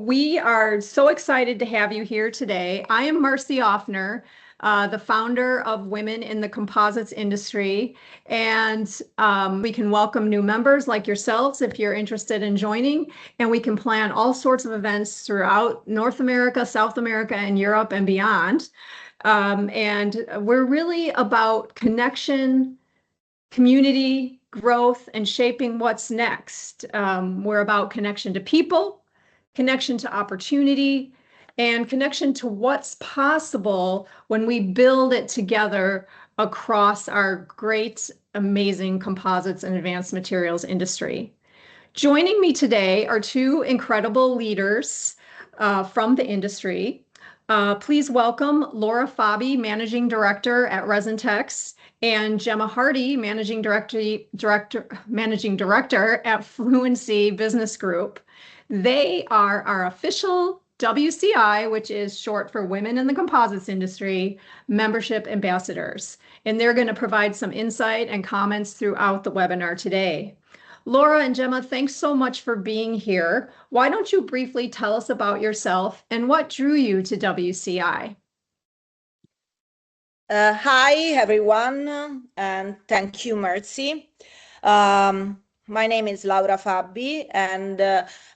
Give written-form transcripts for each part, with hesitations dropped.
We are so excited to have you here today. I am Marcy Offner, the founder of Women in the Composites Industry, and we can welcome new members like yourselves if you're interested in joining, and we can plan all sorts of events throughout North America, South America, and Europe and beyond. And we're really about connection, community, growth, and shaping what's next. We're about connection to people, connection to opportunity, and connection to what's possible when we build it together across our great, amazing composites and advanced materials industry. Joining me today are two incredible leaders from the industry. Please welcome Laura Fabi, Managing Director at Resintex, and Gemma Hardy, Managing Director at Fluency Business Group. They are our official WCI, which is short for Women in the Composites Industry, membership ambassadors. And they're going to provide some insight and comments throughout the webinar today. Laura and Gemma, thanks so much for being here. Why don't you briefly tell us about yourself and what drew you to WCI? Hi, everyone, and thank you, Mercy. My name is Laura Fabi, and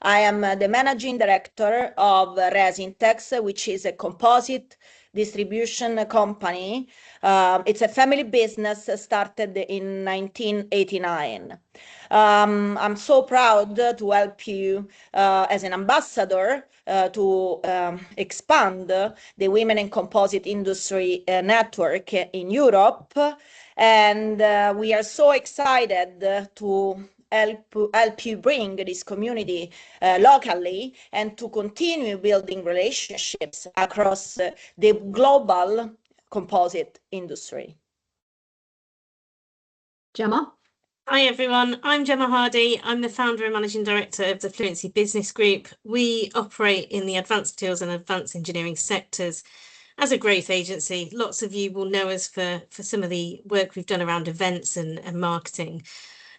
I am the Managing Director of Resintex, which is a composite distribution company. It's a family business started in 1989. I'm so proud to help you as an ambassador to expand the Women in Composite Industry network in Europe. And we are so excited to help you bring this community locally and to continue building relationships across the global composite industry. Gemma? Hi everyone, I'm Gemma Hardy. I'm the founder and managing director of the Fluency Business Group. We operate in the advanced materials and advanced engineering sectors as a growth agency. Lots of you will know us for some of the work we've done around events and marketing.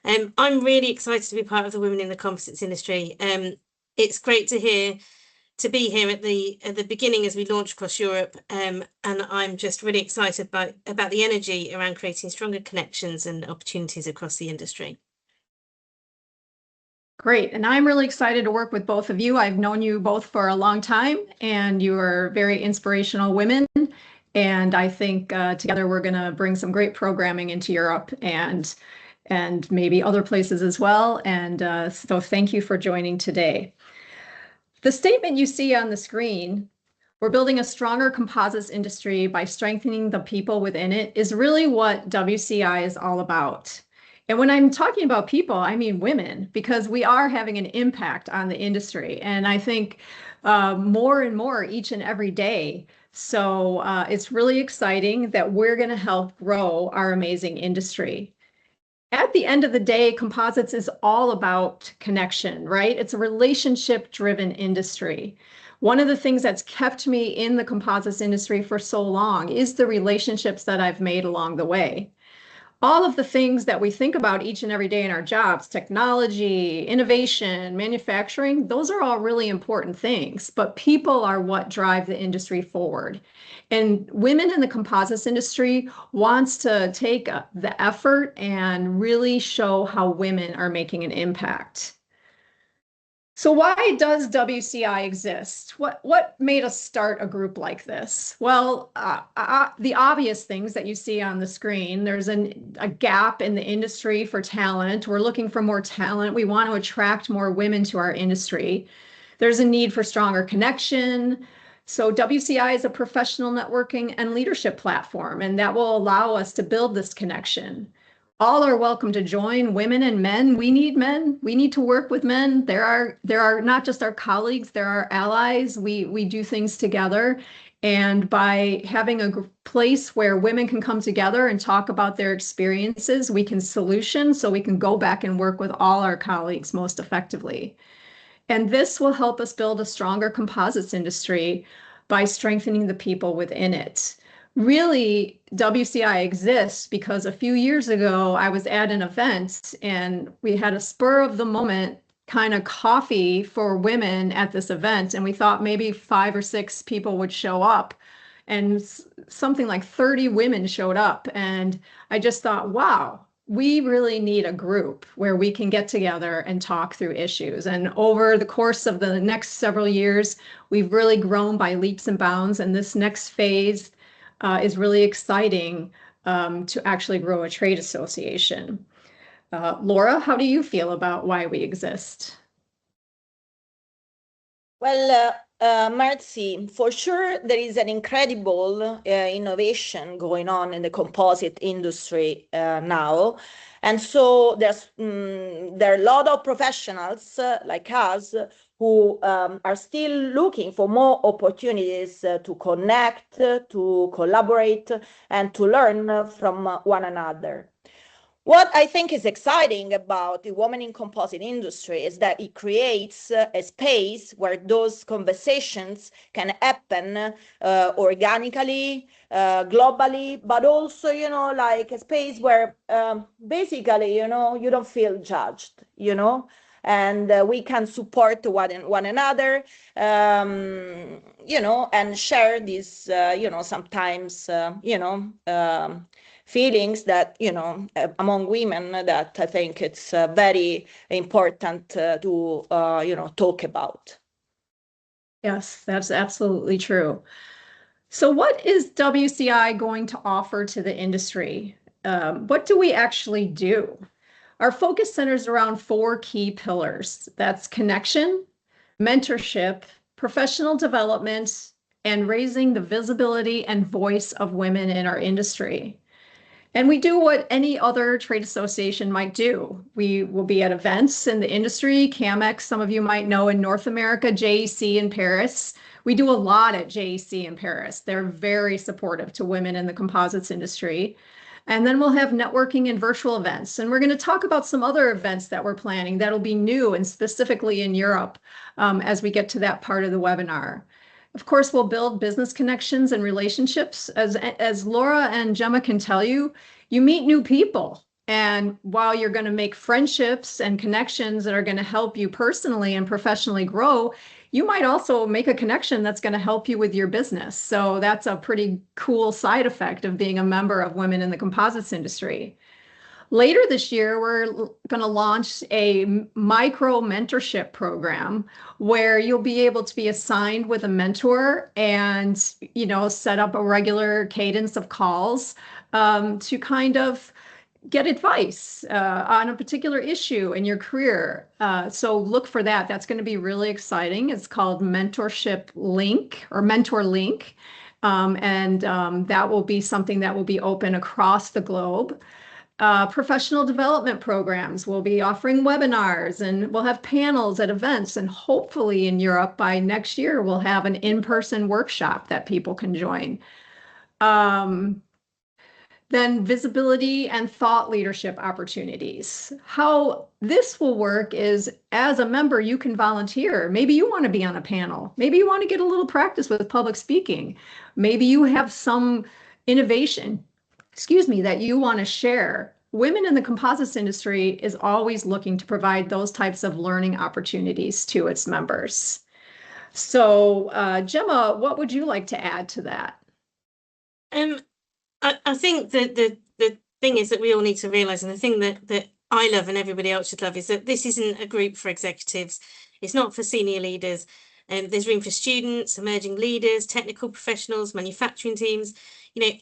I'm really excited to be part of the Women in the Composites Industry. It's great to be here at the beginning as we launch across Europe, and I'm just really excited about the energy around creating stronger connections and opportunities across the industry. Great, and I'm really excited to work with both of you. I've known you both for a long time, and you are very inspirational women, and I think together we're going to bring some great programming into Europe and maybe other places as well, and so thank you for joining today. The statement you see on the screen, we're building a stronger composites industry by strengthening the people within it, is really what WCI is all about. And when I'm talking about people, I mean women, because we are having an impact on the industry. And I think more and more each and every day. So it's really exciting that we're going to help grow our amazing industry. At the end of the day, composites is all about connection, right? It's a relationship-driven industry. One of the things that's kept me in the composites industry for so long is the relationships that I've made along the way. All of the things that we think about each and every day in our jobs, technology, innovation, manufacturing, those are all really important things, but people are what drive the industry forward. And Women in the Composites Industry wants to take the effort and really show how women are making an impact. So why does WCI exist? What made us start a group like this? Well, the obvious things that you see on the screen, there's a gap in the industry for talent. We're looking for more talent. We want to attract more women to our industry. There's a need for stronger connection. So WCI is a professional networking and leadership platform, and that will allow us to build this connection. All are welcome to join, women and men. We need men. We need to work with men. There are not just our colleagues, there are allies. We do things together. And by having a place where women can come together and talk about their experiences, we can solution so we can go back and work with all our colleagues most effectively. And this will help us build a stronger composites industry by strengthening the people within it. Really, WCI exists because a few years ago, I was at an event and we had a spur of the moment kind of coffee for women at this event, and we thought maybe 5 or 6 people would show up, and something like 30 women showed up. And I just thought, wow, we really need a group where we can get together and talk through issues. And over the course of the next several years, we've really grown by leaps and bounds. And this next phase is really exciting to actually grow a trade association. Laura, how do you feel about why we exist? Well, Marcy, for sure, there is an incredible innovation going on in the composite industry now. And so there are a lot of professionals like us who are still looking for more opportunities to connect, to collaborate, and to learn from one another. What I think is exciting about the Women in Composite Industry is that it creates a space where those conversations can happen organically, globally, but also, like a space where basically, you don't feel judged, and we can support one another, and share these, sometimes, feelings that, among women that I think it's very important to, talk about. Yes, that's absolutely true. So what is WCI going to offer to the industry? What do we actually do? Our focus centers around 4 key pillars. That's connection, mentorship, professional development, and raising the visibility and voice of women in our industry. And we do what any other trade association might do. We will be at events in the industry, CAMEX, some of you might know in North America, JEC in Paris. We do a lot at JEC in Paris. They're very supportive to women in the composites industry. And then we'll have networking and virtual events. And we're going to talk about some other events that we're planning that'll be new and specifically in Europe as we get to that part of the webinar. Of course, we'll build business connections and relationships. As Laura and Gemma can tell you, you meet new people. And while you're going to make friendships and connections that are going to help you personally and professionally grow, you might also make a connection that's going to help you with your business. So that's a pretty cool side effect of being a member of Women in the Composites Industry. Later this year, we're going to launch a micro mentorship program where you'll be able to be assigned with a mentor and, set up a regular cadence of calls to kind of get advice on a particular issue in your career. So look for that. That's going to be really exciting. It's called Mentorship Link or Mentor Link. And that will be something that will be open across the globe. Professional development programs. We'll be offering webinars and we'll have panels at events, and hopefully in Europe by next year, we'll have an in-person workshop that people can join. Then visibility and thought leadership opportunities. How this will work is as a member, you can volunteer. Maybe you want to be on a panel. Maybe you want to get a little practice with public speaking. Maybe you have some innovation that you want to share. Women in the composites industry is always looking to provide those types of learning opportunities to its members. So, Gemma, what would you like to add to that? I think that the thing is that we all need to realise, and the thing that I love and everybody else should love, is that this isn't a group for executives. It's not for senior leaders. There's room for students, emerging leaders, technical professionals, manufacturing teams,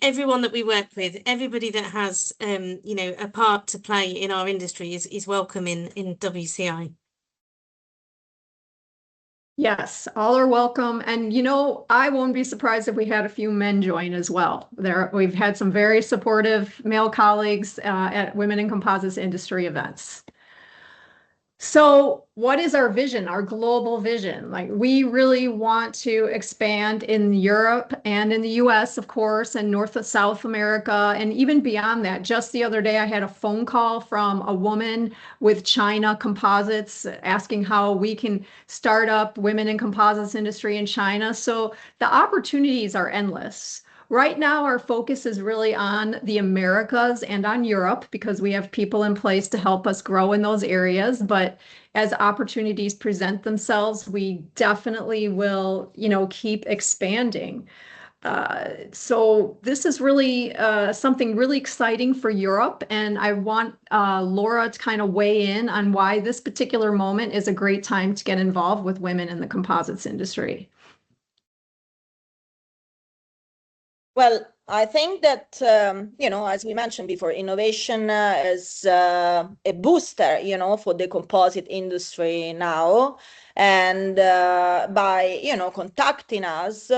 everyone that we work with, everybody that has, a part to play in our industry is welcome in WCI. Yes, all are welcome. And, I won't be surprised if we had a few men join as well. We've had some very supportive male colleagues at Women in Composites Industry events. So what is our vision, our global vision? Like, we really want to expand in Europe and in the US, of course, and North and South America, and even beyond that. Just the other day, I had a phone call from a woman with China Composites asking how we can start up Women in Composites industry in China. So the opportunities are endless. Right now, our focus is really on the Americas and on Europe because we have people in place to help us grow in those areas. But as opportunities present themselves, we definitely will, keep expanding. So this is really something really exciting for Europe, and I want Laura to kind of weigh in on why this particular moment is a great time to get involved with women in the composites industry. Well, I think that, as we mentioned before, innovation is a booster, for the composite industry now. And by, contacting us,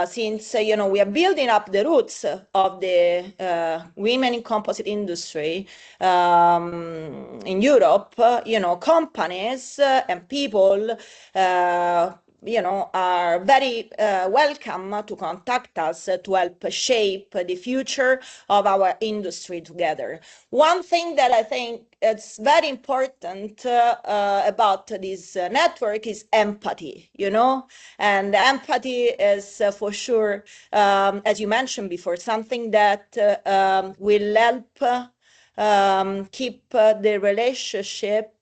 since, we are building up the roots of the women in composite industry in Europe, companies and people are very welcome to contact us to help shape the future of our industry together. One thing that I think it's very important about this network is empathy, and empathy is for sure, as you mentioned before, something that will help keep the relationship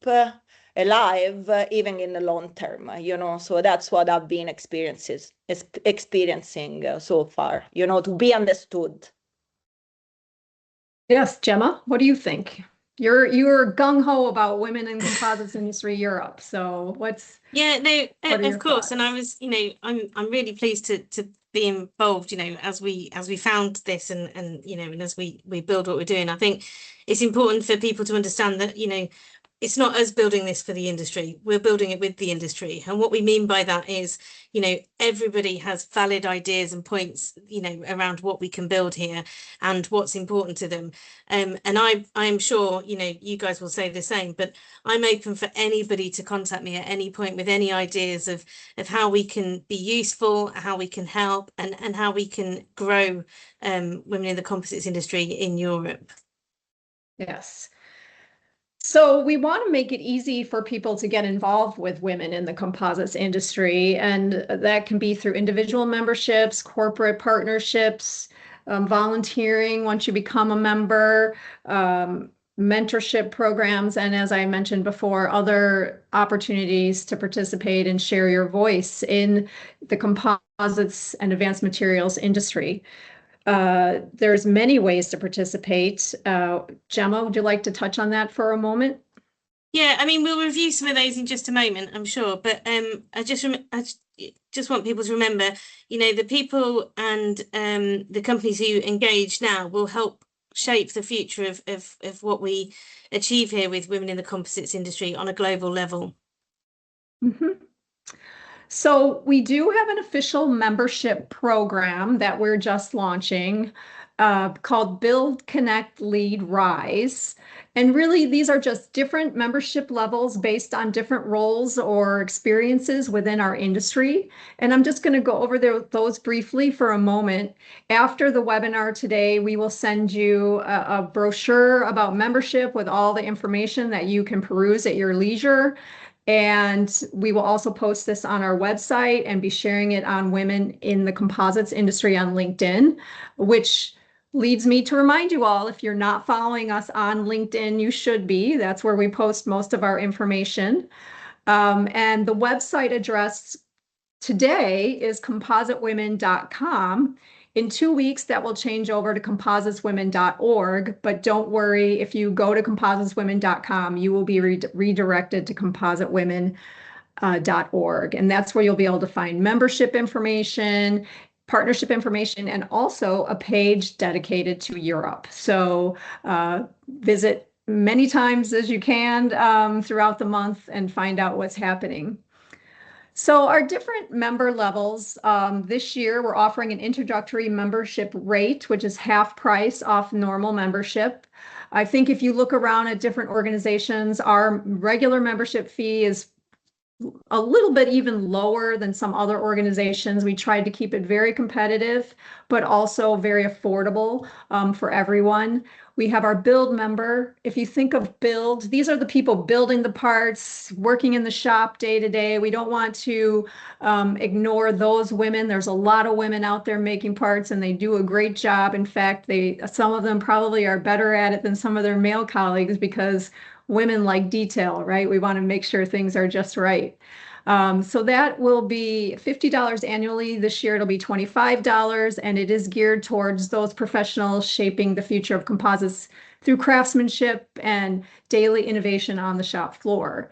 alive even in the long term, so that's what I've been experiencing so far, to be understood. Yes, Gemma, what do you think? You're gung-ho about women in composites industry Europe. So what of course. thoughts? And I was, I'm really pleased to be involved, as we found this and and as we build what we're doing. I think it's important for people to understand that, it's not us building this for the industry. We're building it with the industry. And what we mean by that is, everybody has valid ideas and points, around what we can build here and what's important to them. And I'm sure, you guys will say the same, but I'm open for anybody to contact me at any point with any ideas of how we can be useful, how we can help, and how we can grow women in the composites industry in Europe. Yes. So we want to make it easy for people to get involved with women in the composites industry, and that can be through individual memberships, corporate partnerships, volunteering once you become a member, mentorship programs, and as I mentioned before, other opportunities to participate and share your voice in the composites and advanced materials industry. There's many ways to participate. Gemma, would you like to touch on that for a moment? Yeah, I mean, we'll review some of those in just a moment, I'm sure. But I just want people to remember, the people and the companies who engage now will help shape the future of what we achieve here with women in the composites industry on a global level. Mm-hmm. So we do have an official membership program that we're just launching called Build, Connect, Lead, Rise. And really, these are just different membership levels based on different roles or experiences within our industry. And I'm just going to go over those briefly for a moment. After the webinar today, we will send you a brochure about membership with all the information that you can peruse at your leisure. And we will also post this on our website and be sharing it on Women in the Composites Industry on LinkedIn, which leads me to remind you all, if you're not following us on LinkedIn, you should be. That's where we post most of our information. And the website address today is compositewomen.com. In 2 weeks, that will change over to compositeswomen.org, but don't worry, if you go to compositeswomen.com, you will be redirected to compositewomen.org. And that's where you'll be able to find membership information, partnership information, and also a page dedicated to Europe. So visit many times as you can throughout the month and find out what's happening. So our different member levels, this year we're offering an introductory membership rate, which is half price off normal membership. I think if you look around at different organizations, our regular membership fee is a little bit even lower than some other organizations. We tried to keep it very competitive, but also very affordable for everyone. We have our build member. If you think of build, these are the people building the parts, working in the shop day to day. We don't want to ignore those women. There's a lot of women out there making parts, and they do a great job. In fact, some of them probably are better at it than some of their male colleagues because women like detail, right? We want to make sure things are just right. So that will be $50 annually. This year it'll be $25, and it is geared towards those professionals shaping the future of composites through craftsmanship and daily innovation on the shop floor.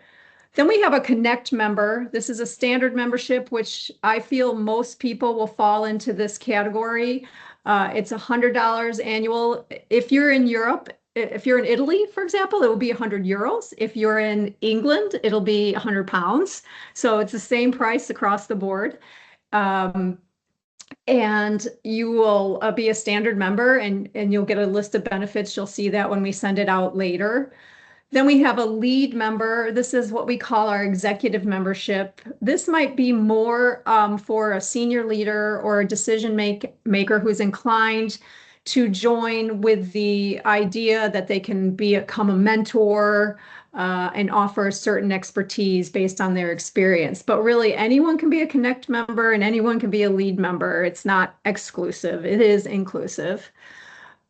Then we have a Connect member. This is a standard membership, which I feel most people will fall into this category. It's $100 annual. If you're in Europe, if you're in Italy, for example, it will be 100 euros. If you're in England, it'll be 100 pounds. So it's the same price across the board. And you will be a standard member, and you'll get a list of benefits. You'll see that when we send it out later. Then we have a lead member. This is what we call our executive membership. This might be more for a senior leader or a decision maker who's inclined to join with the idea that they can become a mentor and offer certain expertise based on their experience. But really, anyone can be a Connect member and anyone can be a lead member. It's not exclusive, it is inclusive.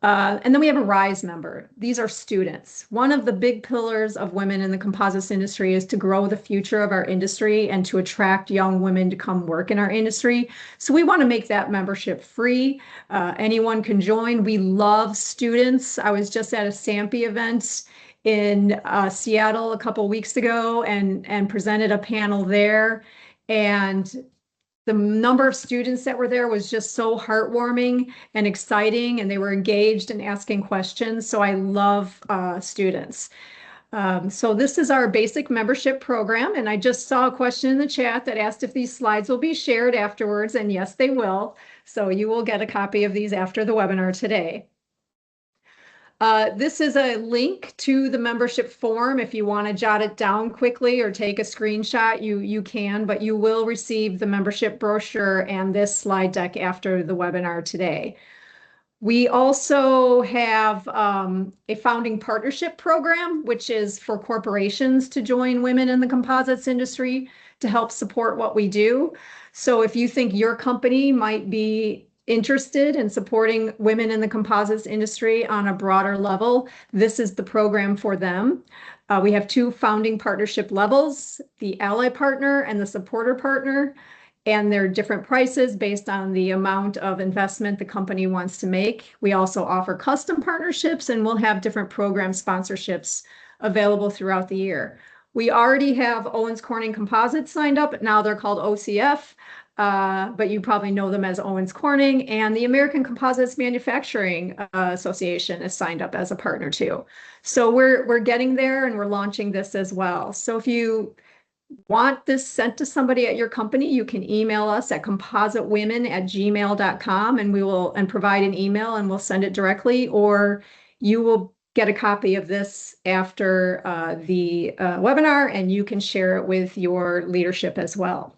And then we have a RISE member. These are students. One of the big pillars of women in the composites industry is to grow the future of our industry and to attract young women to come work in our industry. So we want to make that membership free. Anyone can join. We love students. I was just at a SAMPE event in Seattle a couple weeks ago and presented a panel there. And the number of students that were there was just so heartwarming and exciting, and they were engaged and asking questions. So I love students. So this is our basic membership program, and I just saw a question in the chat that asked if these slides will be shared afterwards, and yes, they will. So you will get a copy of these after the webinar today. This is a link to the membership form. If you want to jot it down quickly or take a screenshot, you can, but you will receive the membership brochure and this slide deck after the webinar today. We also have a founding partnership program, which is for corporations to join women in the composites industry to help support what we do. So if you think your company might be interested in supporting women in the composites industry on a broader level, this is the program for them. We have two founding partnership levels, the ally partner and the supporter partner, and they're different prices based on the amount of investment the company wants to make. We also offer custom partnerships, and we'll have different program sponsorships available throughout the year. We already have Owens Corning Composites signed up. Now they're called OCF. But you probably know them as Owens Corning, and the American Composites Manufacturing Association is signed up as a partner too. So we're getting there, and we're launching this as well. So if you want this sent to somebody at your company, you can email us at compositewomen@gmail.com, and we will provide an email, and we'll send it directly, or you will get a copy of this after the webinar, and you can share it with your leadership as well.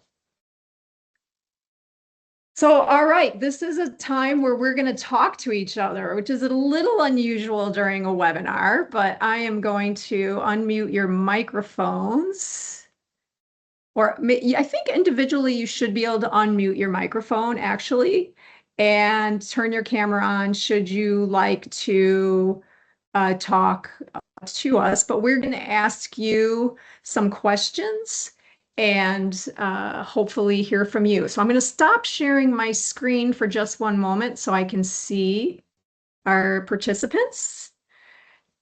So, all right, this is a time where we're going to talk to each other, which is a little unusual during a webinar, but I am going to unmute your microphones. Or I think individually you should be able to unmute your microphone, actually, and turn your camera on should you like to talk to us. But we're going to ask you some questions and hopefully hear from you. So I'm going to stop sharing my screen for just one moment so I can see our participants.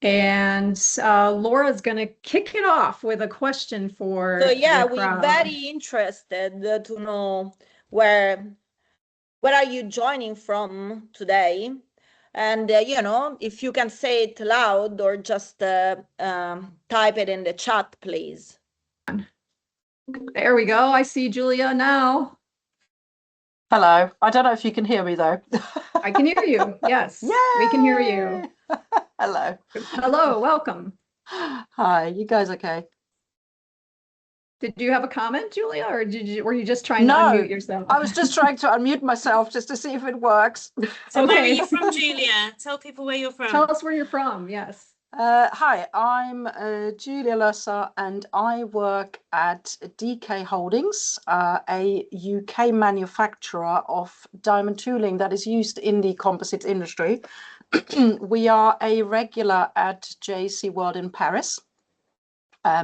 And Laura's going to kick it off with a question for So yeah, the crowd. we're very interested to know where are you joining from today? And you know, if you can say it loud or just type it in the chat, please. There we go. I see Julia now. Hello. I don't know if you can hear me though. I can hear you. Yes, Yay! we can hear you. Hello. Hello, welcome. Hi, you guys okay? Did you have a comment, Julia, or were you just trying to No, unmute yourself? I was just trying to unmute myself just to see if it works. So where are Okay. you from, Julia? Tell people where you're from. Tell us where you're from. Yes. Hi, I'm Julia Lusser, and I work at DK Holdings, a UK manufacturer of diamond tooling that is used in the composites industry. We are a regular at JC World in Paris.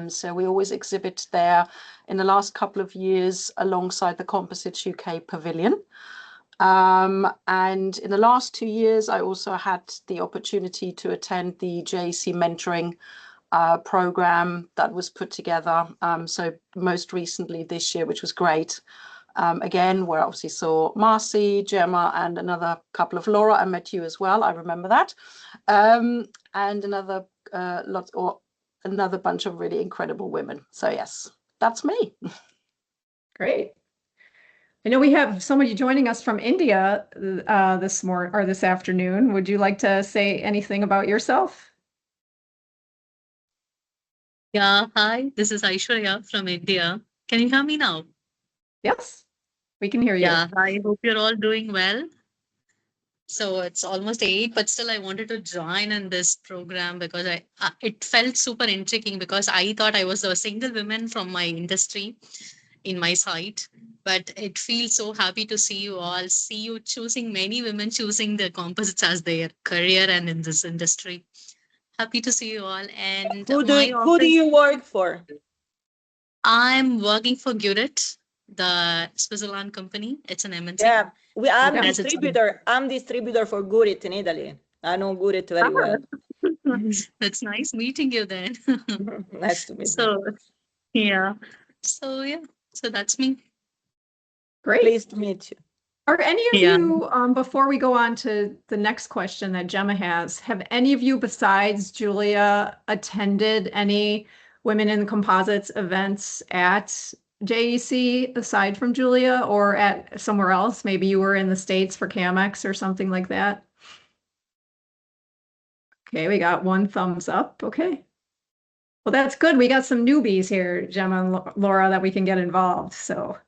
So we always exhibit there in the last couple of years alongside the Composites UK Pavilion. And in the last 2 years, I also had the opportunity to attend the JC mentoring program that was put together. So most recently this year, which was great. Again, where I obviously saw Marcy, Gemma, and another couple of Laura. I met you as well. I remember that. And another another bunch of really incredible women. So yes, that's me. Great. I know we have somebody joining us from India this morning or this afternoon. Would you like to say anything about yourself? Yeah, hi, this is Aishwarya from India. Can you hear me now? Yes, we can hear you. Yeah, I hope you're all doing well. So it's almost 8, but still I wanted to join in this program because it felt super intriguing because I thought I was a single woman from my industry in my site. But it feels so happy to see you all, see you choosing, many women choosing the composites as their career and in this industry. Happy to see you all. And Who do office, you work for? I'm working for Gurit, the Switzerland company. It's an MNC. Yeah, I'm Yeah. distributor. I'm distributor for Gurit in Italy. I know Gurit very well. That's nice meeting you then. Nice to meet you. So yeah. So yeah. So that's me. Great. Pleased to meet you. Are any of Yeah. you, before we go on to the next question that Gemma has, have any of you besides Julia attended any Women in Composites events at JEC aside from Julia or at somewhere else? Maybe you were in the States for CAMX or something like that. Okay, we got one thumbs up. Okay. Well, that's good. We got some newbies here, Gemma and Laura, that we can get involved. So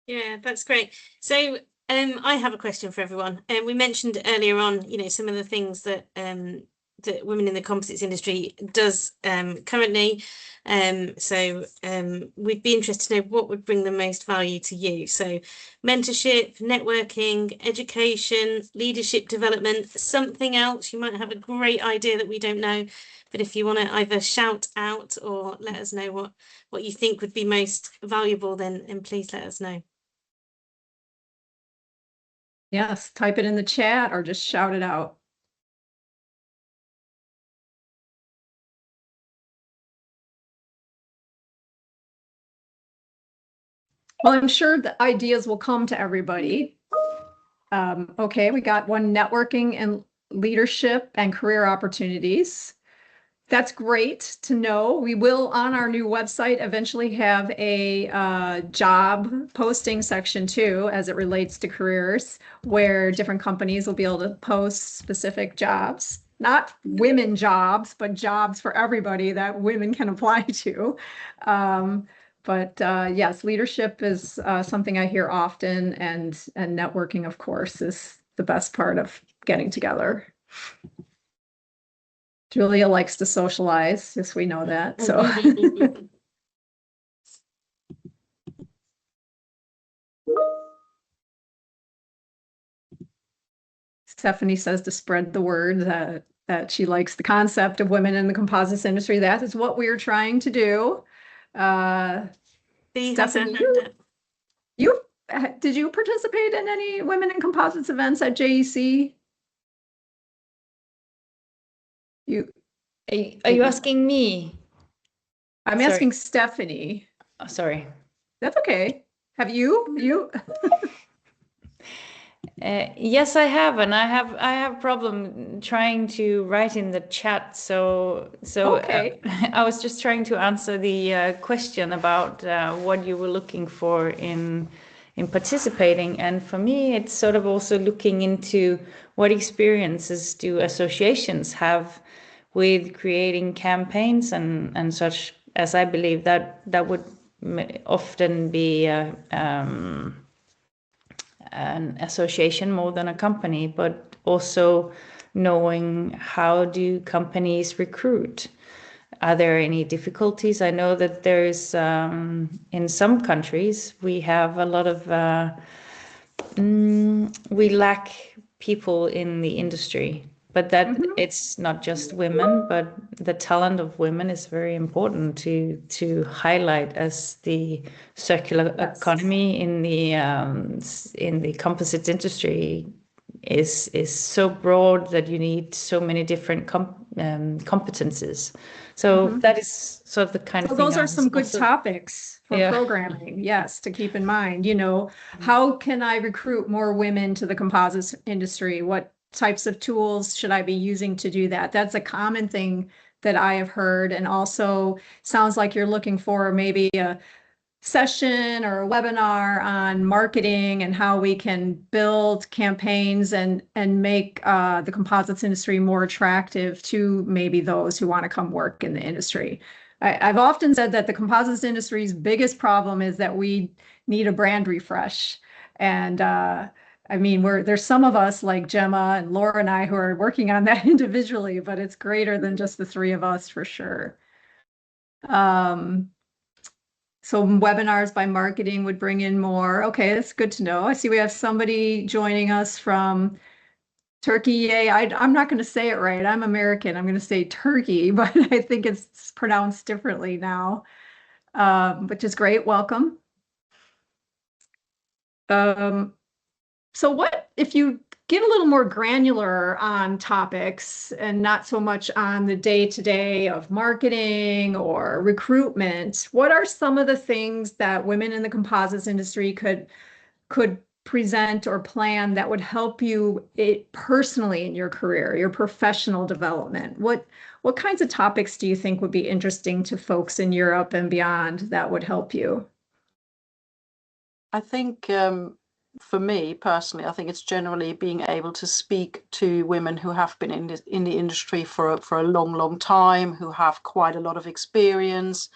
Yeah, that's great. So I have a question for everyone. We mentioned earlier on, some of the things that that women in the composites industry does currently. So we'd be interested to know what would bring the most value to you. So mentorship, networking, education, leadership development, something else. You might have a great idea that we don't know, but if you want to either shout out or let us know what you think would be most valuable, then please let us know. yes, type it in the chat or just shout it out. Well, I'm sure the ideas will come to everybody. Okay, we got one, networking and leadership and career opportunities. That's great to know. We will, on our new website, eventually have a job posting section too, as it relates to careers, where different companies will be able to post specific jobs. Not women jobs, but jobs for everybody that women can apply to. But yes, leadership is something I hear often, and networking, of course, is the best part of getting together. Julia likes to socialize, yes, we know that. So Stephanie says to spread the word that she likes the concept of women in the composites industry. That is what we're trying to do. Stephanie, did you participate in any women in composites events at JEC? Are you asking me? I'm Sorry. asking Stephanie. Oh, sorry. That's okay. Have you? Yes, I have, and I have problem trying to write in the chat. So Okay. I was just trying to answer the question about what you were looking for in participating, and for me, it's sort of also looking into what experiences do associations have with creating campaigns and such, as I believe that would often be an association more than a company, but also knowing how do companies recruit. Are there any difficulties? I know that there's in some countries we have a lot of we lack people in the industry, but that it's not just women, but the talent of women is very important to highlight, as the circular economy in the composites industry is so broad that you need so many different competences. So that is sort of the kind of thing. Those are some good topics for programming, yes, to keep in mind. You know, how can I recruit more women to the composites industry? What types of tools should I be using to do that? That's a common thing that I have heard. And also sounds like you're looking for maybe a session or a webinar on marketing and how we can build campaigns and make the composites industry more attractive to maybe those who want to come work in the industry. I've often said that the composites industry's biggest problem is that we need a brand refresh. And I mean, there's some of us like Gemma and Laura and I who are working on that individually, but it's greater than just the three of us for sure. So webinars by marketing would bring in more. Okay, that's good to know. I see we have somebody joining us from Turkey. Yay, I'm not going to say it right. I'm American. I'm going to say Turkey, but I think it's pronounced differently now, which is great. Welcome. So what if you get a little more granular on topics and not so much on the day-to-day of marketing or recruitment? What are some of the things that women in the composites industry could present or plan that would help you personally in your career, your professional development? What kinds of topics do you think would be interesting to folks in Europe and beyond that would help you? I think for me personally, I think it's generally being able to speak to women who have been in the industry for a long time, who have quite a lot of experience,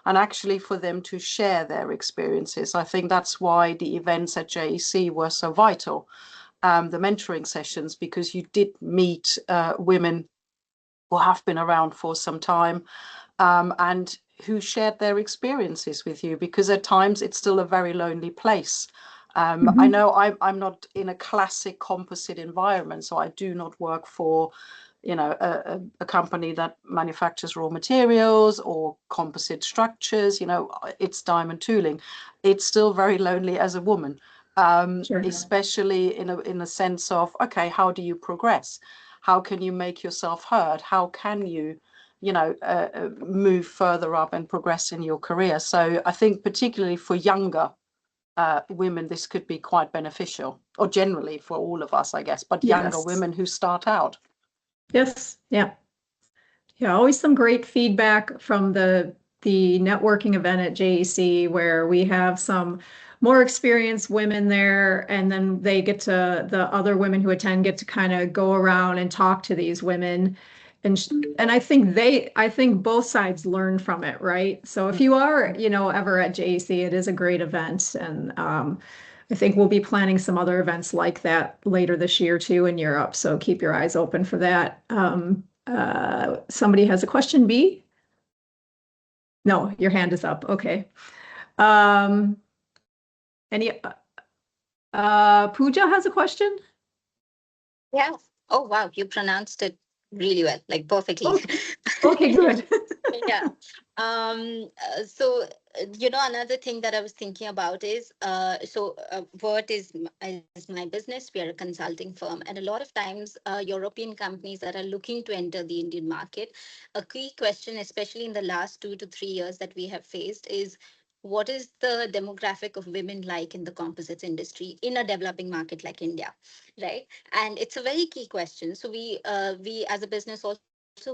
and actually for them to share their experiences. I think that's why the events at JEC were so vital, the mentoring sessions, because you did meet women who have been around for some time and who shared their experiences with you, because at times it's still a very lonely place. I know I'm not in a classic composite environment, so I do not work for, a company that manufactures raw materials or composite structures. It's diamond tooling. It's still very lonely as a woman, Sure. especially in a sense of, okay, how do you progress? How can you make yourself heard? How can you move further up and progress in your career? So I think particularly for younger women, this could be quite beneficial, or generally for all of us, I guess, but younger women who start out. Yes. Yeah. Yeah. Always some great feedback from the networking event at JEC, where we have some more experienced women there, and then the other women who attend get to kind of go around and talk to these women. And I think both sides learn from it, right? So if you are, ever at JEC, it is a great event. And I think we'll be planning some other events like that later this year too in Europe. So keep your eyes open for that. Somebody has a question, B? No, your hand is up. Okay. Pooja has a question? Yeah. Oh, wow. You pronounced it really well, like perfectly. Okay, good. Yeah. Another thing that I was thinking about is, Vert is my business. We are a consulting firm, and a lot of times, European companies that are looking to enter the Indian market, a key question, especially in the last 2 to 3 years that we have faced, is what is the demographic of women like in the composites industry in a developing market like India, right? And it's a very key question. So we as a business also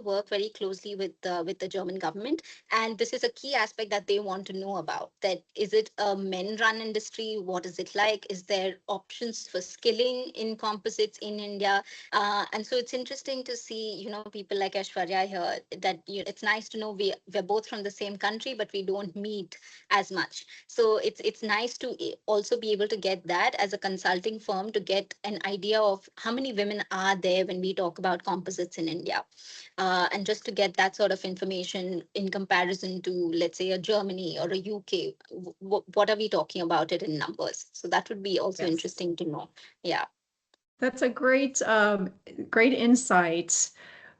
work very closely with the German government, and this is a key aspect that they want to know about. That is it a men-run industry? What is it like? Is there options for skilling in composites in India? And so it's interesting to see, people like Aishwarya here. That it's nice to know we're both from the same country, but we don't meet as much. So it's nice to also be able to get that as a consulting firm, to get an idea of how many women are there when we talk about composites in India. And just to get that sort of information in comparison to, let's say, a Germany or a UK, what are we talking about it in numbers? So that would be also interesting to know. Yeah. That's a great insight.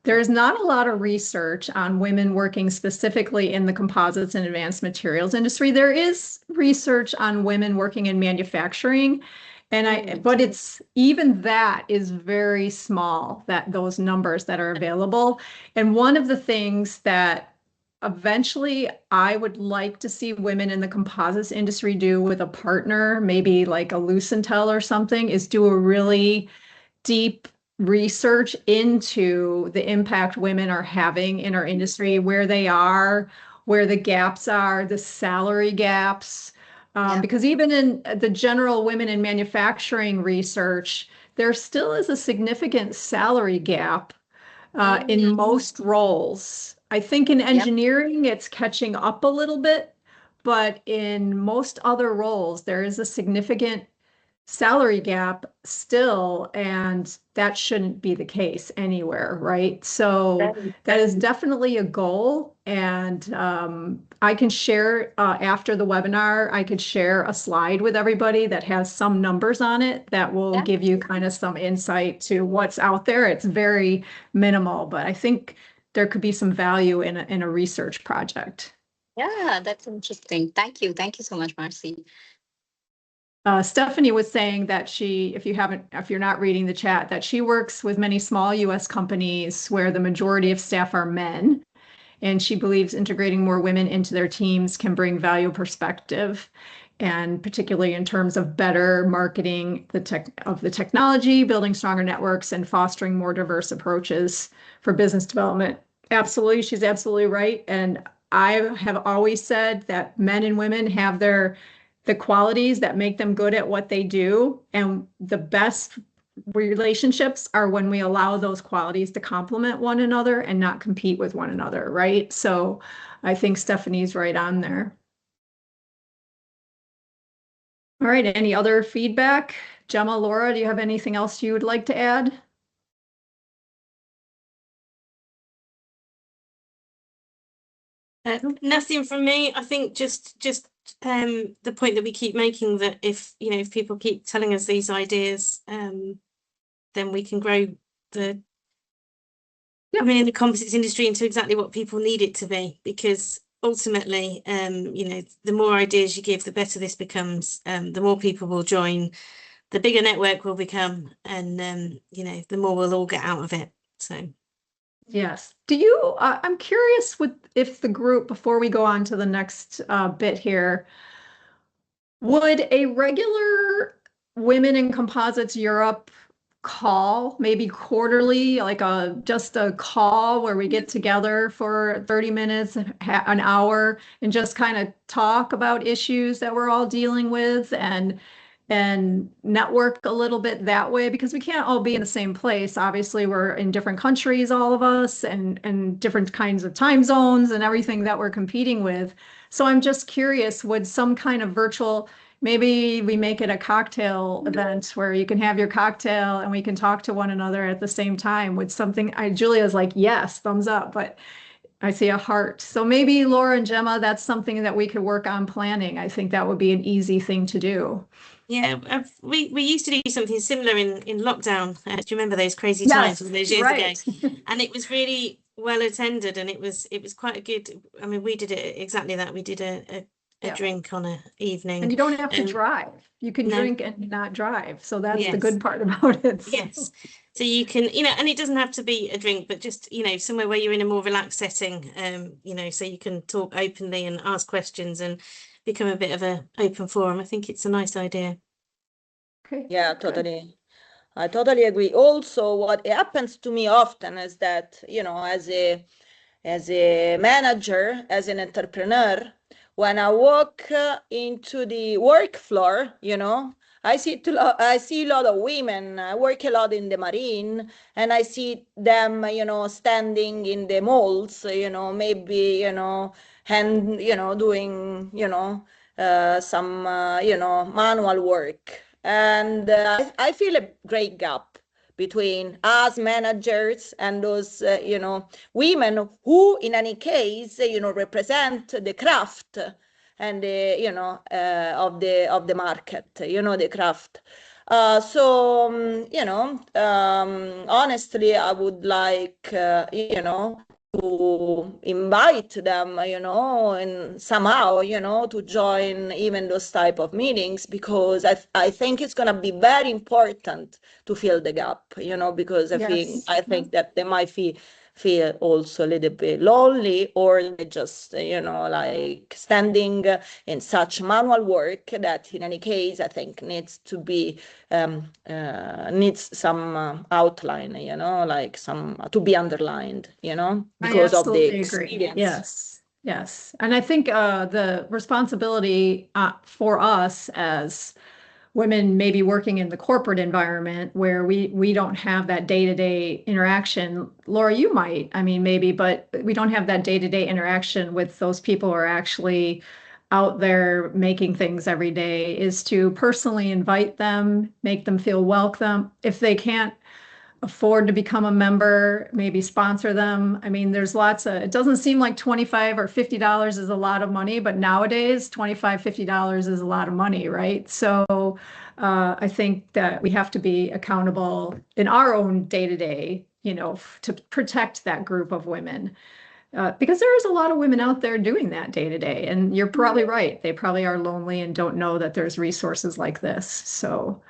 There's not a lot of research on women working specifically in the composites and advanced materials industry. There is research on women working in manufacturing, but it's even that is very small, that those numbers that are available. And one of the things that eventually I would like to see women in the composites industry do with a partner, maybe like a Lucentel or something, is do a really deep research into the impact women are having in our industry, where they are, where the gaps are, the salary gaps. Because even in the general women in manufacturing research, there still is a significant salary gap in most roles. I think in engineering, it's catching up a little bit, but in most other roles, there is a significant salary gap still, and that shouldn't be the case anywhere, right? So that is definitely a goal, and I can share after the webinar, I could share a slide with everybody that has some numbers on it that will give you kind of some insight to what's out there. It's very minimal, but I think there could be some value in a research project. Yeah, that's interesting. Thank you so much, Marcy. Stephanie was saying that if you're not reading the chat, that she works with many small U.S. companies where the majority of staff are men, and she believes integrating more women into their teams can bring value perspective, and particularly in terms of better marketing of the technology, building stronger networks, and fostering more diverse approaches for business development. Absolutely, she's absolutely right. And I have always said that men and women have the qualities that make them good at what they do. And the best relationships are when we allow those qualities to complement one another and not compete with one another, right? So I think Stephanie's right on there. All right, any other feedback? Gemma, Laura, do you have anything else you would like to add? Nothing from me. I think just the point that we keep making, that if people keep telling us these ideas, then we can grow the composites industry into exactly what people need it to be, because ultimately the more ideas you give, the better this becomes. The more people will join, the bigger network will become, and the more we'll all get out of it. So yes. Do you, I'm curious if the group, before we go on to the next bit here, would a regular Women in Composites Europe call, maybe quarterly, like just a call where we get together for 30 minutes, an hour, and just kind of talk about issues that we're all dealing with, and network a little bit that way? Because we can't all be in the same place. Obviously, we're in different countries, all of us, and different kinds of time zones and everything that we're competing with. So I'm just curious, would some kind of virtual, maybe we make it a cocktail event where you can have your cocktail and we can talk to one another at the same time with something. Julia's like, yes, thumbs up, but I see a heart. So maybe Laura and Gemma, that's something that we could work on planning. I think that would be an easy thing to do. Yeah, we used to do something similar in lockdown. Do you remember those crazy times, those years ago? And it was really well attended, and it was quite a good. I mean, we did it exactly that. We did a drink on an evening, and you don't have to drive. You can drink and not drive. So that's the good part about it. So. Yes. So you can, and it doesn't have to be a drink, but just, somewhere where you're in a more relaxed setting, so you can talk openly and ask questions and become a bit of an open forum. I think it's a nice idea. Okay. Yeah, totally. I totally agree. Also, what happens to me often is that, you know, as a manager, as an entrepreneur, when I walk into the work floor, you know, I see a lot of women. I work a lot in the marine, and I see them, you know, standing in the malls, you know, maybe, you know, and you know, doing, you know, some, you know, manual work, and I feel a great gap between us managers and those, you know, women who, in any case, you know, represent the craft and the, you know, of the market, you know, the craft. You know, honestly, I would like, you know, to invite them, you know, and somehow, you know, to join even those type of meetings, because I think it's going to be very important to fill the gap, you know, because Yes. I think that they might feel also a little bit lonely, or they just, you know, like standing in such manual work that in any case I think needs to be needs some outline, you know, like some to be underlined, you know, because of the experience. Yes, yes. And I think the responsibility for us as women maybe working in the corporate environment where we don't have that day-to-day interaction. Laura, you might, I mean, maybe, but we don't have that day-to-day interaction with those people who are actually out there making things every day, is to personally invite them, make them feel welcome. If they can't afford to become a member, maybe sponsor them. I mean, there's lots of, it doesn't seem like $25 or $50 is a lot of money, but nowadays $25, $50 is a lot of money, right? So I think that we have to be accountable in our own day-to-day, you know, to protect that group of women. Because there is a lot of women out there doing that day to day, and you're probably right. They probably are lonely and don't know that there's resources like this. So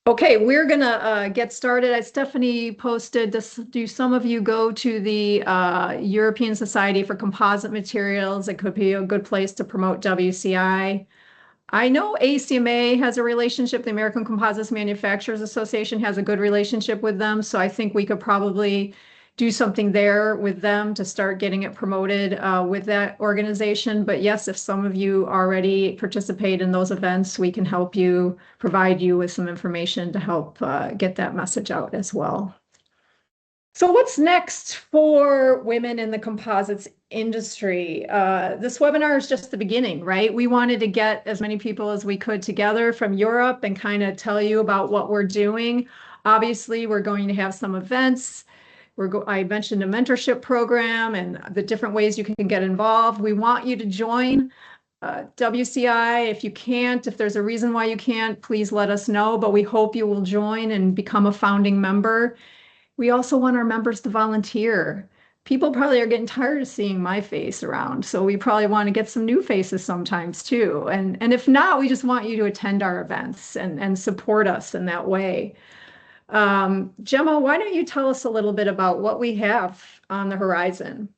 okay, we're gonna get started. As Stephanie posted, do some of you go to the European Society for Composite Materials? It could be a good place to promote WCI. I know ACMA has a relationship. The American Composites Manufacturers Association has a good relationship with them. So I think we could probably do something there with them to start getting it promoted with that organization. But yes, if some of you already participate in those events, we can help you, provide you with some information to help get that message out as well. So what's next for women in the composites industry? This webinar is just the beginning, right? We wanted to get as many people as we could together from Europe and kind of tell you about what we're doing. Obviously, we're going to have some events. I mentioned a mentorship program and the different ways you can get involved. We want you to join WCI. If you can't, if there's a reason why you can't, please let us know. But we hope you will join and become a founding member. We also want our members to volunteer. People probably are getting tired of seeing my face around, so we probably want to get some new faces sometimes too. And if not, we just want you to attend our events and support us in that way. Gemma, why don't you tell us a little bit about what we have on the horizon?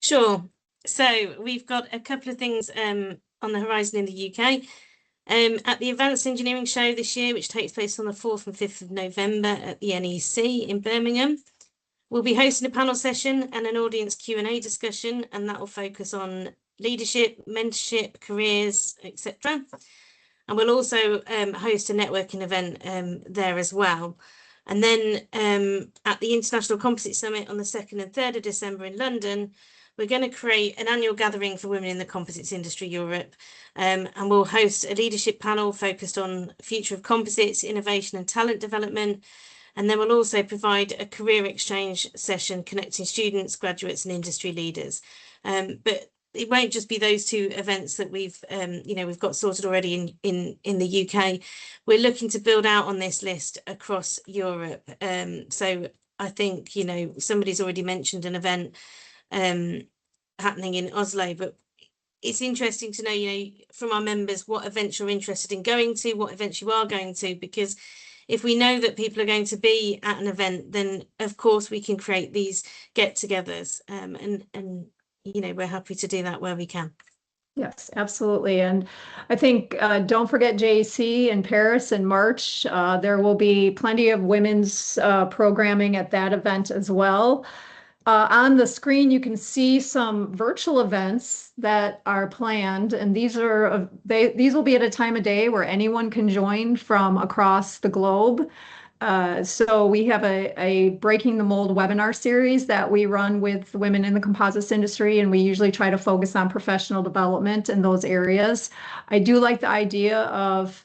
Sure. So we've got a couple of things on the horizon in the UK. At the Advanced Engineering Show this year, which takes place on the 4th and 5th of November at the NEC in Birmingham, we'll be hosting a panel session and an audience Q&A discussion, and that will focus on leadership, mentorship, careers, etc. And we'll also host a networking event there as well. And then at the International Composite Summit on the 2nd and 3rd of December in London, we're going to create an annual gathering for women in the Composites Industry Europe, and we'll host a leadership panel focused on future of composites, innovation and talent development. And then we'll also provide a career exchange session connecting students, graduates and industry leaders. But it won't just be those two events that we've got sorted already in the UK. We're looking to build out on this list across Europe. So I think, you know, somebody's already mentioned an event happening in Oslo, but it's interesting to know, you know, from our members what events you're interested in going to, what events you are going to, because if we know that people are going to be at an event, then of course we can create these get-togethers, and you know, we're happy to do that where we can. Yes, absolutely. And I think don't forget JEC in Paris in March. There will be plenty of women's programming at that event as well. On the screen, you can see some virtual events that are planned, and these will be at a time of day where anyone can join from across the globe. So we have a Breaking the Mold webinar series that we run with women in the composites industry, and we usually try to focus on professional development in those areas. I do like the idea of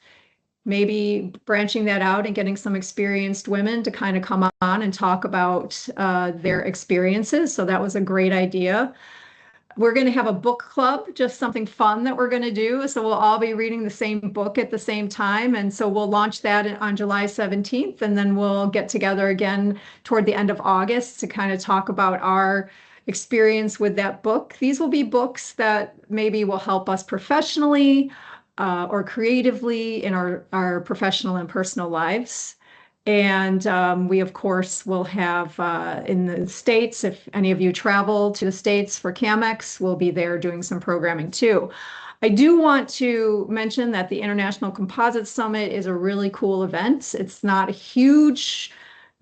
maybe branching that out and getting some experienced women to kind of come on and talk about their experiences. So that was a great idea. We're going to have a book club, just something fun that we're going to do. So we'll all be reading the same book at the same time. And so we'll launch that on July 17th. And then we'll get together again toward the end of August to kind of talk about our experience with that book. These will be books that maybe will help us professionally or creatively in our professional and personal lives. And we, of course, will have in the States, if any of you travel to the States for CAMEX, we'll be there doing some programming too. I do want to mention that the International Composites Summit is a really cool event. It's not a huge,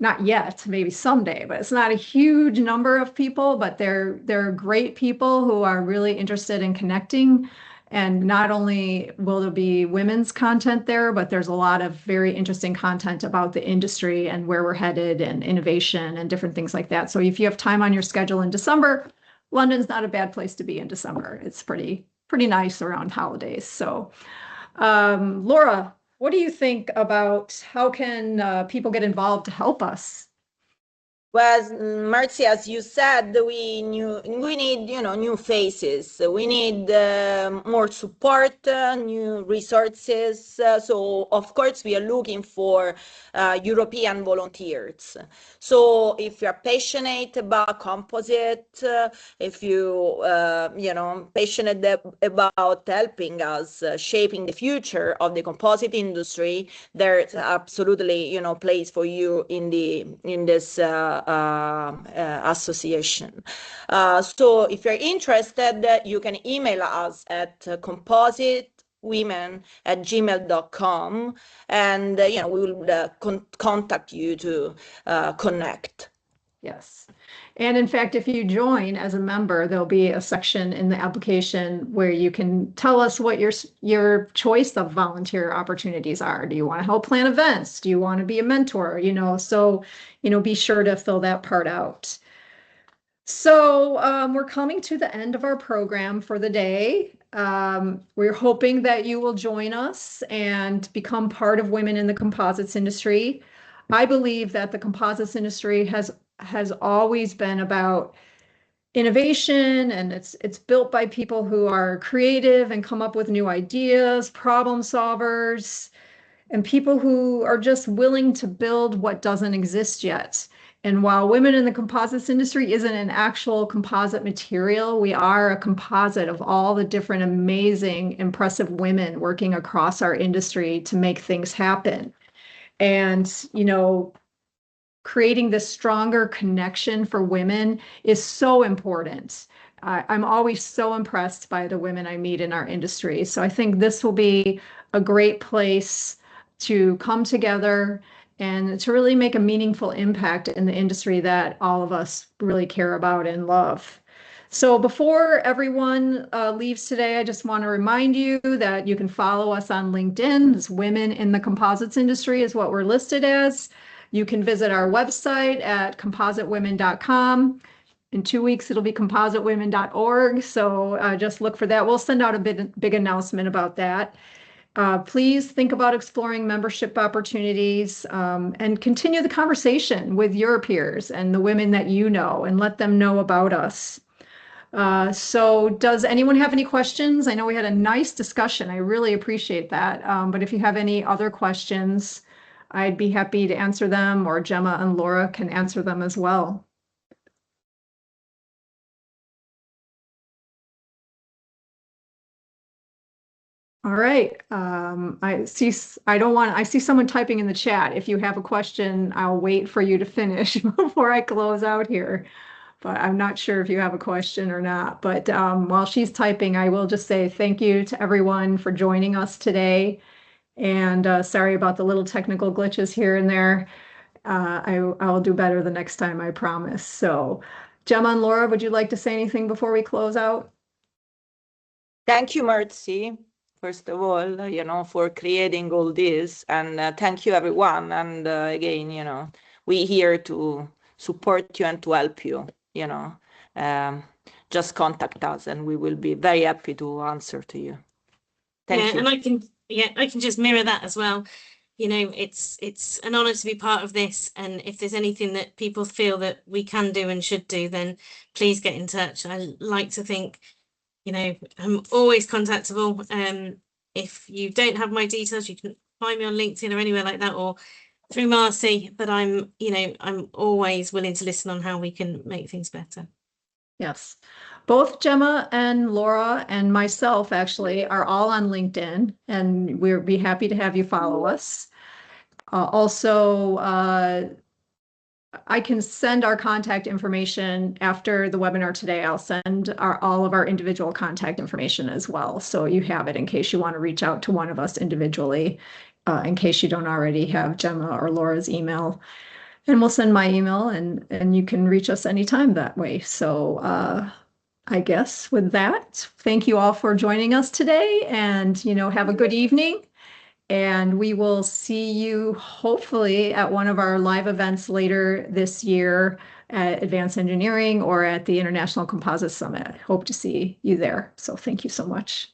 not yet, maybe someday, but it's not a huge number of people, but they're great people who are really interested in connecting. And not only will there be women's content there, but there's a lot of very interesting content about the industry and where we're headed and innovation and different things like that. So if you have time on your schedule in December, London's not a bad place to be in December. It's pretty nice around holidays. So Laura, what do you think about how can people get involved to help us? Well, Marcy, as you said, we need, new faces. We need more support, new resources. So, of course, we are looking for European volunteers. So, if you're passionate about composite, if you, passionate about helping us shaping the future of the composite industry, there's absolutely, place for you in this association. So if you're interested, you can email us at compositewomen@gmail.com, and we will contact you to connect. Yes. And in fact, if you join as a member, there'll be a section in the application where you can tell us what your choice of volunteer opportunities are. Do you want to help plan events? Do you want to be a mentor? So, be sure to fill that part out. So we're coming to the end of our program for the day. We're hoping that you will join us and become part of Women in the Composites Industry. I believe that the composites industry has always been about innovation, and it's built by people who are creative and come up with new ideas, problem solvers, and people who are just willing to build what doesn't exist yet. And while Women in the Composites Industry isn't an actual composite material, we are a composite of all the different amazing, impressive women working across our industry to make things happen. And, creating this stronger connection for women is so important. I'm always so impressed by the women I meet in our industry. So I think this will be a great place to come together and to really make a meaningful impact in the industry that all of us really care about and love. So before everyone leaves today, I just want to remind you that you can follow us on LinkedIn. It's Women in the Composites Industry is what we're listed as. You can visit our website at compositewomen.com. In 2 weeks, it'll be compositewomen.org. So just look for that. We'll send out a big announcement about that. Please think about exploring membership opportunities and continue the conversation with your peers and the women that you know, and let them know about us. So does anyone have any questions? I know we had a nice discussion. I really appreciate that. But if you have any other questions, I'd be happy to answer them, or Gemma and Laura can answer them as well. All right. I see someone typing in the chat. If you have a question, I'll wait for you to finish before I close out here. but I'm not sure if you have a question or not. But while she's typing, I will just say thank you to everyone for joining us today. And sorry about the little technical glitches here and there. I'll do better the next time, I promise. So, Gemma and Laura, would you like to say anything before we close out? Thank you, Mercy, first of all, for creating all this. And thank you, everyone. And again, we're here to support you and to help you, just contact us and we will be very happy to answer to you. Thank you. And I can just mirror that as well. It's an honor to be part of this. And if there's anything that people feel that we can do and should do, then please get in touch. I like to think, I'm always contactable. If you don't have my details, you can find me on LinkedIn or anywhere like that, or through Marcy. But I'm always willing to listen on how we can make things better. Yes. Both Gemma and Laura and myself actually are all on LinkedIn, and we'll be happy to have you follow us. Also, I can send our contact information after the webinar today. I'll send all of our individual contact information as well. So you have it in case you want to reach out to one of us individually, in case you don't already have Gemma or Laura's email. And we'll send my email and you can reach us anytime that way. So I guess with that, thank you all for joining us today, and have a good evening. And we will see you hopefully at one of our live events later this year at Advanced Engineering or at the International Composites Summit. Hope to see you there. So thank you so much.